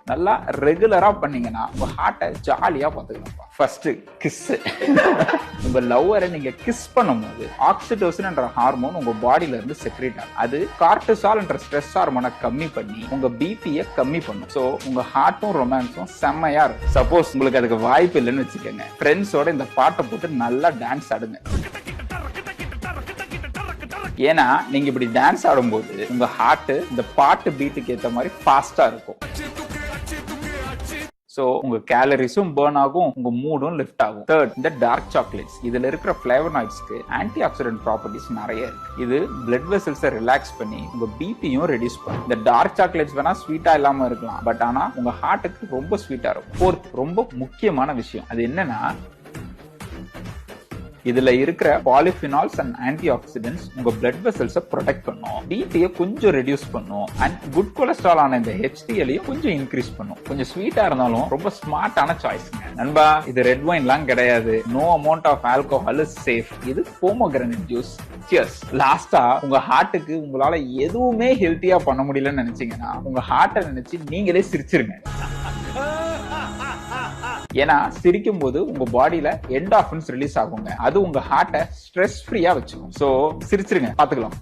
நல்லா ரெகுலரா பண்ணீங்கன்னா உங்க ஹார்ட்டை ஜாலியா பாத்துக்கலாம். First kiss. உங்க லவ்வரை நீங்க கிஸ் பண்ணும்போது ஆக்சிடோசின் என்ற ஹார்மோன் உங்க பாடியில இருந்து செக்ரேட் ஆகும். அது கார்டிசால் என்ற ஸ்ட்ரெஸ் ஹார்மோனை கம்மி பண்ணி உங்க பிபியை கம்மி பண்ணும். சோ உங்க ஹார்ட்டும் ரொமான்ஸும் செம்மையா இருக்கும். சப்போஸ் உங்களுக்கு அதுக்கு வாய்ப்பு இல்லைன்னு வச்சுக்கோங்க, ஃப்ரெண்ட்ஸோட இந்த பாட்டை போட்டு நல்லா டான்ஸ் ஆடுங்க. ஏன்னா நீங்க இப்படி டான்ஸ் ஆடும்போது உங்க ஹார்ட் இந்த பாட்டு பீட்டுக்கு ஏத்த மாதிரி ஃபாஸ்டா இருக்கும். சோ உங்க கேலரிஸும் பர்ன் ஆகும், உங்க மூடும் லிஃப்ட் ஆகும். தேர்ட், இந்த டார்க் சாக்லேட்ஸ். இதுல இருக்கிற ஃபிளேவனாய்ட்ஸ்க்கு ஆன்டி ஆக்சிடென்ட் ப்ராப்பர்ட்டிஸ் நிறைய இருக்கு. இது பிளட் வெசல்ஸை ரிலாக்ஸ் பண்ணி உங்க பிபியும் ரெடியூஸ் பண்ணும். இந்த டார்க் சாக்லேட்ஸ் வேணா ஸ்வீட்டா இல்லாம இருக்கலாம், பட் ஆனா உங்க ஹார்ட்டுக்கு ரொம்ப ஸ்வீட்டா இருக்கும். ஃபோர்த், ரொம்ப முக்கியமான விஷயம், அது என்னன்னா இதுல இருக்கிற பாலிஃபினால்ஸ் அண்ட் ஆன்டி ஆக்சிடென்ட்ஸ் உங்க பிளட் வெசல்ஸை ப்ரொடெக்ட் பண்ணும், பிபியை கொஞ்சம் ரெடியூஸ் பண்ணும், அண்ட் குட் கொலஸ்ட்ரால் ஆன இந்த HDL-ஐயும் கொஞ்சம் இன்க்ரீஸ் பண்ணும். கொஞ்சம் ஸ்வீட்டா இருந்தாலும் ரொம்ப ஸ்மார்ட்டான சாய்ஸ்ங்க. நண்பா, இது ரெட் வைன்லாம் கிடையாது. No amount of alcohol is safe. இது போமோகிரானேட் ஜூஸ். சியர்ஸ். லாஸ்டா உங்க ஹார்ட்டுக்கு உங்களால எதுவுமே ஹெல்த்தியா பண்ண முடியலன்னு நினைச்சீங்கன்னா உங்க ஹார்ட்டை நினைச்சு நீங்களே சிரிச்சிருங்க. ஏன்னா சிரிக்கும் போது உங்க பாடியில என்டார்பின்ஸ் ரிலீஸ் ஆகுங்க. அது உங்க ஹார்ட்டை ஸ்ட்ரெஸ் ஃப்ரீயா வச்சுக்கும். சோ சிரிச்சிருங்க, பாத்துக்கலாம்.